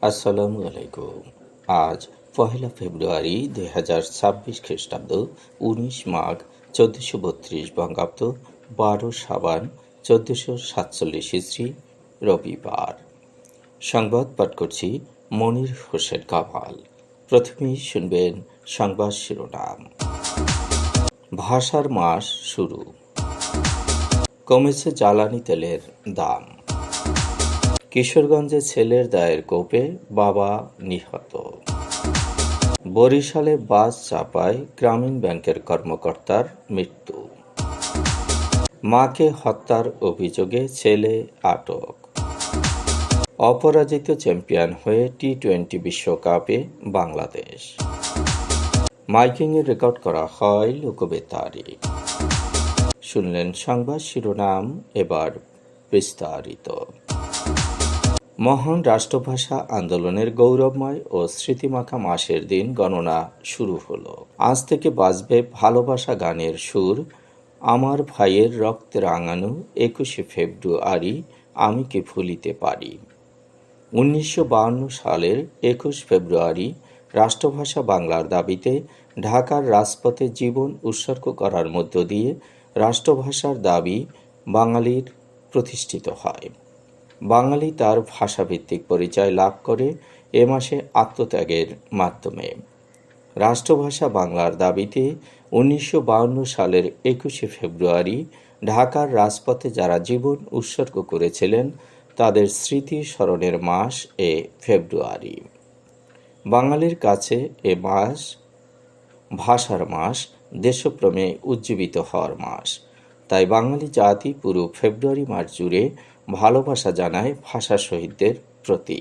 আসসালামু আলাইকুম। আজ পহেলা ফেব্রুয়ারি 2026 খ্রিস্টাব্দ, 19 মাঘ 1432 বঙ্গাব্দ, 12 সাবান 1447 হিজরি, রবিবার। সংবাদ পাঠ করছি মনির হোসেন কামাল। প্রথমেই শুনবেন সংবাদ শিরোনাম। ভাষার মাস শুরু, কমেছে জ্বালানি তেলের দাম। কিশোরগঞ্জে ছেলের দায়ের কোপে বাবা নিহত। বরিশালে বাস চাপায় গ্রামীণ ব্যাংকের কর্মকর্তার মৃত্যু। মাকে হত্যার অভিযোগে ছেলে আটক। অপরাজিত চ্যাম্পিয়ন হয়ে টি-20 বিশ্বকাপে বাংলাদেশ। মাইকিংয়ে রেকর্ড করা হয় লোকবেতারে। শুনলেন সংবাদ শিরোনাম, এবার বিস্তারিত। মহান রাষ্ট্রভাষা আন্দোলনের গৌরবময় ও স্মৃতিমাখা মাসের দিন গণনা শুরু হলো। আজ থেকে বাজবে ভালোবাসা গানের সুর। আমার ভাইয়ের রক্তে রাঙানো 21শে ফেব্রুয়ারি আমি কি ভুলিতে পারি। 1952 সালের 21 ফেব্রুয়ারি রাষ্ট্রভাষা বাংলার দাবিতে ঢাকার রাজপথে জীবন উৎসর্গ করার মধ্য দিয়ে রাষ্ট্রভাষার দাবি বাঙালির প্রতিষ্ঠিত হয়। বাঙালি তার ভাষাভিত্তিক পরিচয় লাভ করে এ মাসে আত্মত্যাগের মাধ্যমে। রাষ্ট্রভাষা বাংলার দাবিতে 1952 সালের 21শে ফেব্রুয়ারি ঢাকার রাজপথে যারা জীবন উৎসর্গ করেছিলেন তাদের স্মৃতি স্মরণের মাস এ ফেব্রুয়ারি। বাঙালির কাছে এ মাস ভাষার মাস, দেশপ্রেমে উজ্জীবিত হওয়ার মাস। তাই বাঙালি জাতি পুরো ফেব্রুয়ারি মাস জুড়ে ভালোবাসা জানায় ভাষা শহীদদের প্রতি।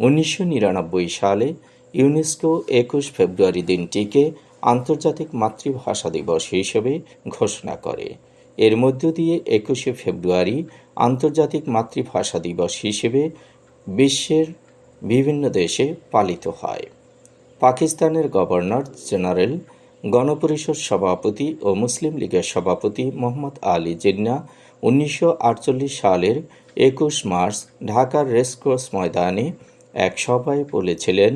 1999 সালে ইউনেস্কো 21 ফেব্রুয়ারি দিনটিকে আন্তর্জাতিক মাতৃভাষা দিবস হিসেবে ঘোষণা করে। এর মধ্য দিয়ে 21শে ফেব্রুয়ারি আন্তর্জাতিক মাতৃভাষা দিবস হিসেবে বিশ্বের বিভিন্ন দেশে পালিত হয়। পাকিস্তানের গভর্নর জেনারেল, গণপরিষদ সভাপতি ও মুসলিম লীগের সভাপতি মোহাম্মদ আলী জিন্নাহ 1948 সালের 21 মার্চ ঢাকার রেসকোর্স ময়দানে এক সভায় বলেছিলেন,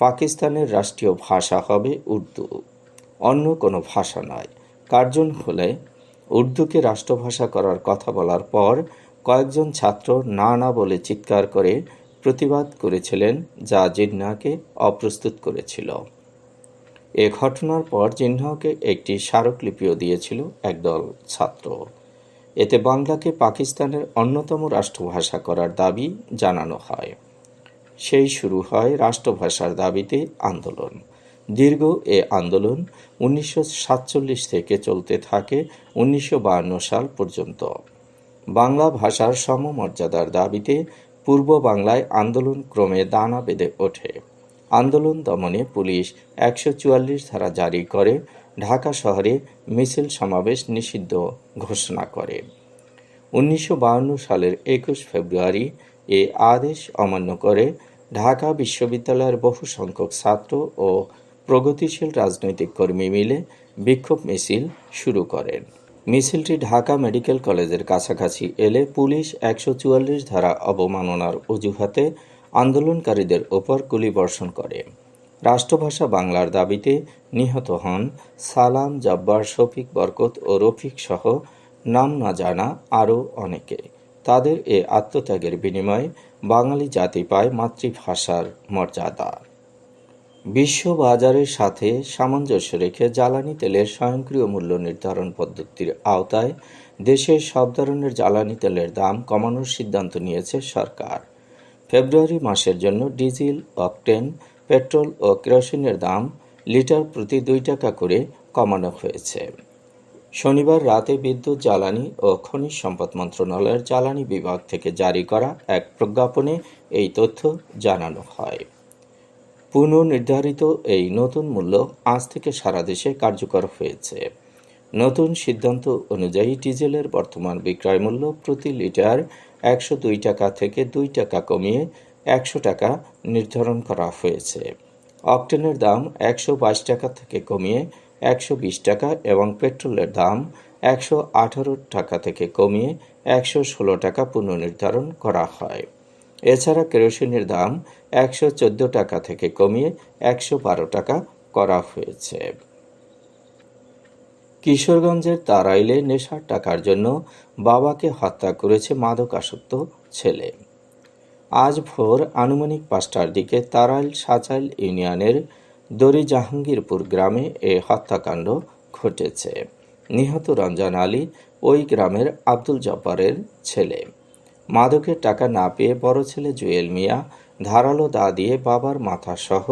পাকিস্তানের রাষ্ট্রীয় ভাষা হবে উর্দু, অন্য কোনো ভাষা নয়। কার্জন হলে উর্দুকে রাষ্ট্রভাষা করার কথা বলার পর কয়েকজন ছাত্র না না বলে চিৎকার করে প্রতিবাদ করেছিলেন, যা জিন্নাহকে অপ্রস্তুত করেছিল। এ ঘটনার পর জিন্নাহকে একটি স্মারকলিপিও দিয়েছিল একদল ছাত্র। এতে বাংলাকে পাকিস্তানের অন্যতম রাষ্ট্রভাষা করার দাবি জানানো হয়। সেই শুরু হয় রাষ্ট্রভাষার দাবিতে আন্দোলন। দীর্ঘ এ আন্দোলন 1947 থেকে চলতে থাকে 1952 সাল পর্যন্ত। বাংলা ভাষার সমমর্যাদার দাবিতে পূর্ব বাংলায় আন্দোলন ক্রমে দানা বেঁধে ওঠে। আন্দোলন দমনে পুলিশ 144 ধারা জারি করে ঢাকা শহরে মিছিল সমাবেশ নিষিদ্ধ ঘোষণা করে। 1952 সালের 21 ফেব্রুয়ারি এ আদেশ অমান্য করে ঢাকা বিশ্ববিদ্যালয়ের বহু সংখ্যক ছাত্র ও প্রগতিশীল রাজনৈতিক কর্মী মিলে বিক্ষোভ মিছিল শুরু করেন। মিছিলটি ঢাকা মেডিকেল কলেজের কাছাকাছি এলে পুলিশ 144 ধারা অবমাননার অজুহাতে আন্দোলনকারীদের ওপর গুলিবর্ষণ করে। রাষ্ট্রভাষা বাংলার দাবিতে নিহত হন সালাম, জব্বার, শফিক, বরকত ও রফিক সহ নাম না জানা আরও অনেকে। তাদের এ আত্মত্যাগের বিনিময়ে বাঙালি জাতি পায় মাতৃভাষার মর্যাদা। বিশ্ববাজারের সাথে সামঞ্জস্য রেখে জ্বালানি তেলের স্বয়ংক্রিয় মূল্য নির্ধারণ পদ্ধতির আওতায় দেশের সব ধরনের জ্বালানি তেলের দাম কমানোর সিদ্ধান্ত নিয়েছে সরকার। ফেব্রুয়ারি মাসের জন্য ডিজেল, অকটেন, পেট্রোল ও কেরোসিনের দাম লিটার প্রতি 2 টাকা করে কমানো হয়েছে। শনিবার রাতে বিদ্যুৎ, জ্বালানি ও খনিজ সম্পদ মন্ত্রণালয়ের জ্বালানি বিভাগ থেকে জারি করা এক প্রজ্ঞাপনে এই তথ্য জানানো হয়। পুনর্নির্ধারিত এই নতুন মূল্য আজ থেকে সারা দেশে কার্যকর হয়েছে। নতুন সিদ্ধান্ত অনুযায়ী ডিজেলের বর্তমান বিক্রয় মূল্য প্রতি লিটার 102 টাকা থেকে 2 টাকা কমিয়ে 100 টাকা নির্ধারণ করা হয়েছে। অকটেনের দাম 122 টাকা থেকে কমিয়ে 120 টাকা এবং পেট্রোলের দাম 118 টাকা থেকে কমিয়ে 116 টাকা পুনর্নির্ধারণ করা হয়। এছাড়া কেরোসিনের দাম 114 টাকা থেকে কমিয়ে 112 টাকা করা হয়েছে। কিশোরগঞ্জের তাড়াইলে নেশার টাকার জন্য বাবাকে হত্যা করেছে মাদকাসক্ত ছেলে। আজ ভোর আনুমানিক 5টার দিকে তাড়াইল সাঁচাইল ইউনিয়নের দড়ি জাহাঙ্গীরপুর গ্রামে এ হত্যাকাণ্ড ঘটেছে। নিহত রমজান আলী ওই গ্রামের আব্দুল জব্বারের ছেলে। মাদকের টাকা না পেয়ে বড় ছেলে জুয়েল মিয়া ধারালো দা দিয়ে বাবার মাথাসহ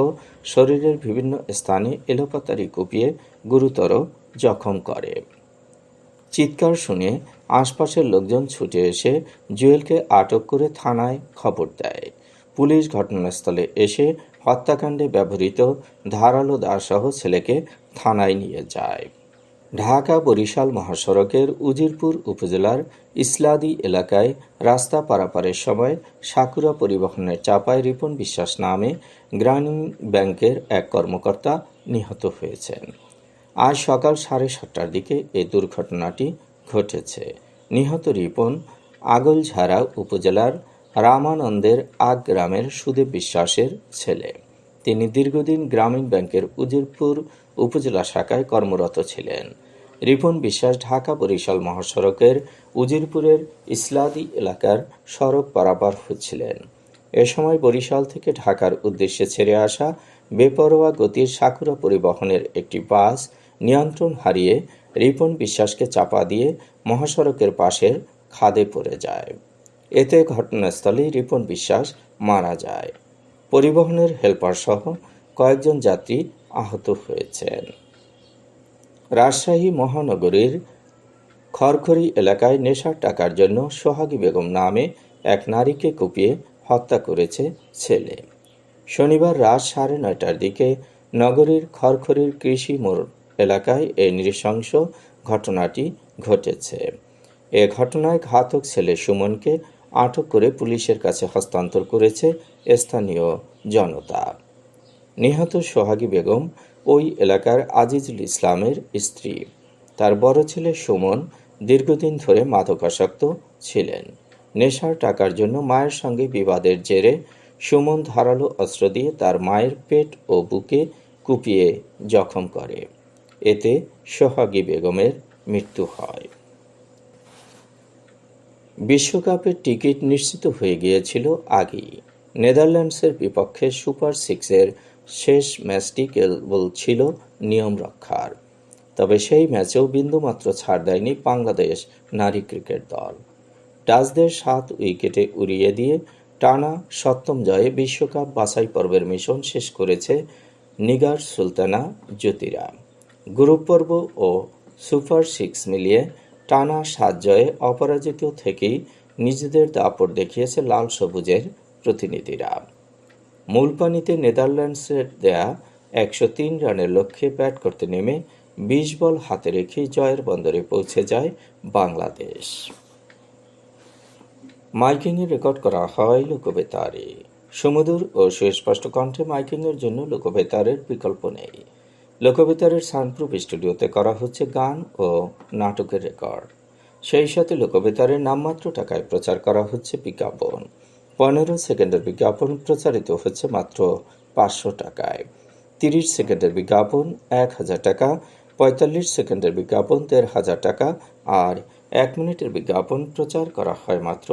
শরীরের বিভিন্ন স্থানে এলোপাতাড়ি কুপিয়ে গুরুতর জখম করে। চিৎকার শুনে আশপাশের লোকজন ছুটে এসে জুয়েলকে আটক করে থানায় খবর দেয়। পুলিশ ঘটনাস্থলে এসে হত্যাকাণ্ডে ব্যবহৃত ধারালো দাসহ ছেলেকে থানায় নিয়ে যায়। ঢাকা বরিশাল মহাসড়কের উজিরপুর উপজেলার ইসলাদি এলাকায় রাস্তা পারাপারের সময় সাকুরা পরিবহনের চাপায় রিপন বিশ্বাস নামে গ্রামীণ ব্যাংকের এক কর্মকর্তা নিহত হয়েছেন। আজ সকাল 7:30টার দিকে এই দুর্ঘটনাটি ঘটেছে। নিহত রিপন আগলঝাড়া উপজেলার রামানন্দের আগ গ্রামের সুদেব বিশ্বাসের ছেলে। তিনি দীর্ঘদিন গ্রামীণ ব্যাংকের উজিরপুর উপজেলা শাখায় কর্মরত ছিলেন। রিপন বিশ্বাস ঢাকা বরিশাল মহাসড়কের উজিরপুরের ইসলাদি এলাকার সড়ক পারাপার হচ্ছিলেন। এ সময় বরিশাল থেকে ঢাকার উদ্দেশ্যে ছেড়ে আসা বেপরোয়া গতির সাকুরা পরিবহনের একটি বাস নিয়ন্ত্রণ হারিয়ে রিপন বিশ্বাসকে চাপা দিয়ে মহাসড়কের পাশের খাদে পড়ে যায়। এতে ঘটনাস্থলেই রিপন বিশ্বাস মারা যায়। পরিবহনের হেলপার সহ কয়েকজন যাত্রী আহত হয়েছেন। রাজশাহী মহানগরীর খড়খড়ি এলাকায় নেশার টাকার জন্য সোহাগী বেগম নামে এক নারীকে কুপিয়ে হত্যা করেছে ছেলে। শনিবার রাত 9:30টার দিকে নগরীর খড়খড়ির কৃষি মোড় এলাকায় এই নৃশংস ঘটনাটি ঘটেছে। এ ঘটনায় ঘাতক ছেলে সুমনকে আটক করে পুলিশের কাছে হস্তান্তর করেছে স্থানীয় জনতা। নিহত সোহাগী বেগম ওই এলাকার আজিজুল ইসলামের স্ত্রী। তার বড় ছেলে সুমন দীর্ঘদিন ধরে মাদকাসক্ত ছিলেন। নেশার টাকার জন্য মায়ের সঙ্গে বিবাদের জেরে সুমন ধারালো অস্ত্র দিয়ে তার মায়ের পেট ও বুকে কুপিয়ে জখম করে। এতে সোহাগী বেগমের মৃত্যু হয়। বিশ্বকাপের টিকিট নিশ্চিত হয়ে গিয়েছিল আগেই। নেদারল্যান্ডসের বিপক্ষে সুপার সিক্সের শেষ ম্যাচটি কেবল ছিল নিয়ম রক্ষার। তবে সেই ম্যাচেও বিন্দুমাত্র ছাড় দেয়নি বাংলাদেশ নারী ক্রিকেট দল। ডাচদের 7 উইকেটে উড়িয়ে দিয়ে টানা 7ম জয়ে বিশ্বকাপ বাছাই পর্বের মিশন শেষ করেছে নিগার সুলতানা জ্যোতিরা। গ্রুপ পর্ব ও সুপার সিক্স মিলিয়ে টানা 7 জয়ে অপরাজিত থেকেই নিজেদের দাপট দেখিয়েছে লাল সবুজের প্রতিনিধিরা। মূল পানিতে নেদারল্যান্ডসের দেয়া 103 রানের লক্ষ্যে ব্যাট করতে নেমে 20 বল হাতে রেখেই জয়ের বন্দরে পৌঁছে যায় বাংলাদেশ। মাইকিংয়ে রেকর্ড করা হয় লোকবেতারে। সুমধুর ও সুস্পষ্ট কণ্ঠে মাইকিংয়ের জন্য লোকবেতারের বিকল্প নেই। লোকবেতারের সাউন্ডপ্রুফ স্টুডিওতে করা হচ্ছে গান ও নাটকের রেকর্ড। সেই সাথে লোকবেতারের নামমাত্র টাকায় প্রচার করা হচ্ছে বিজ্ঞাপন। 15 সেকেন্ডের বিজ্ঞাপন প্রচারিত হচ্ছে মাত্র 500 টাকায়। 30 সেকেন্ডের বিজ্ঞাপন 1000 টাকা, 45 সেকেন্ডের বিজ্ঞাপন 1500 টাকা আর 1 মিনিটের বিজ্ঞাপন প্রচার করা হয় মাত্র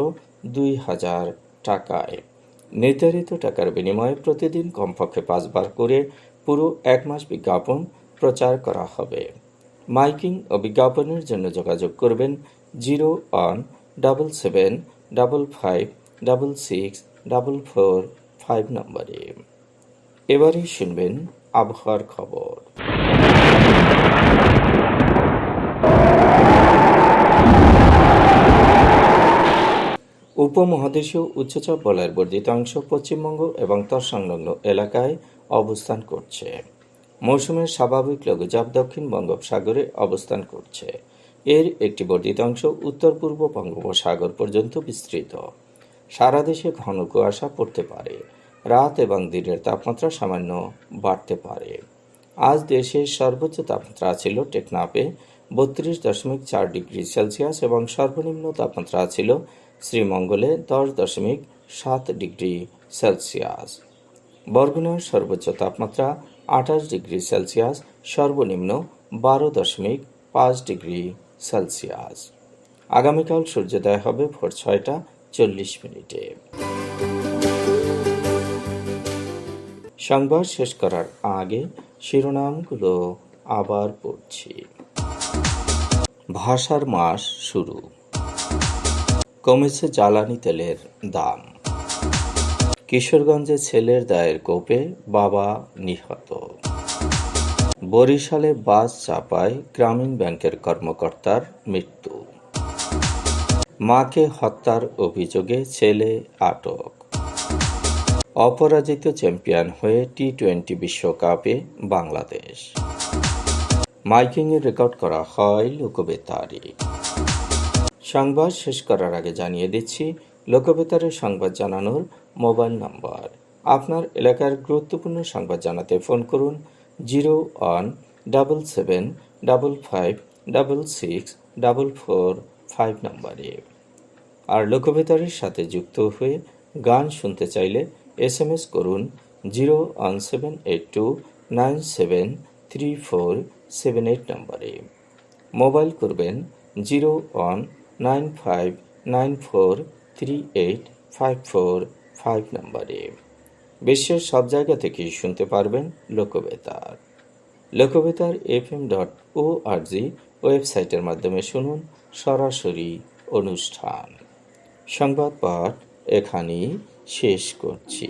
2000 টাকায়। নির্ধারিত টাকার বিনিময়ে প্রতিদিন কমপক্ষে 5 বার করে পুরো 1 মাস বিজ্ঞাপন প্রচার করা হবে। মাইকিং ও বিজ্ঞাপনের জন্য যোগাযোগ করবেন 017755664445 নম্বরে। এবারে শুনবেন আবহাওয়ার খবর। উপমহাদেশীয় উচ্চচাপ বলয়ের বর্ধিত অংশ পশ্চিমবঙ্গ এবং তৎসংলগ্ন এলাকায় অবস্থান করছে। মৌসুমের স্বাভাবিক লঘুচাপ দক্ষিণ বঙ্গোপসাগরে অবস্থান করছে। এর একটি বর্ধিত অংশ উত্তর পূর্ব বঙ্গোপসাগর পর্যন্ত বিস্তৃত। সারা দেশে ঘন কুয়াশা পড়তে পারে। রাত এবং দিনের তাপমাত্রা সামান্য বাড়তে পারে। আজ দেশের সর্বোচ্চ তাপমাত্রা ছিল টেকনাফে 32.4 ডিগ্রি সেলসিয়াস এবং সর্বনিম্ন তাপমাত্রা ছিল শ্রীমঙ্গলে 10.0 7 ডিগ্রি সেলসিয়াস। বরগুনার সর্বোচ্চ তাপমাত্রা 28 ডিগ্রি সেলসিয়াস, সর্বনিম্ন 12.5 ডিগ্রি সেলসিয়াস। আগামীকাল সূর্যোদয় হবে ভোর 6টা 40 মিনিটে। সংবাদ শেষ করার আগে শিরোনামগুলো আবার পড়ছি। ভাষার মাস শুরু, কমেছে জ্বালানি তেলের দাম। কিশোরগঞ্জে ছেলের দায়ের কোপে বাবা নিহত। বরিশালে বাস চাপায় গ্রামীণ ব্যাংকের কর্মকর্তার মৃত্যু। মাকে হত্যার অভিযোগে ছেলে আটক। অপরাজিত চ্যাম্পিয়ন হয়ে টি-20 বিশ্বকাপে বাংলাদেশ। মাইকিংয়ে রেকর্ড করা হয় লোকবেতারে। সংবাদ শেষ করার আগে জানিয়ে দিচ্ছি লোকবেতারে সংবাদ জানানোর মোবাইল নম্বর। আপনার এলাকার গুরুত্বপূর্ণ সংবাদ জানাতে ফোন করুন 017755664445 নম্বরে। আর লোকবেতারের সাথে যুক্ত হয়ে গান শুনতে চাইলে SMS করুন 01782973478 নম্বরে। মোবাইল করবেন 0195943854 নম্বরে। বিশ্বের সব জায়গা থেকেই শুনতে পারবেন লোকবেতার। লোকবেতার FM.org ওয়েবসাইটের মাধ্যমে শুনুন সরাসরি অনুষ্ঠান। সংবাদ পাঠ এখানেই শেষ করছি।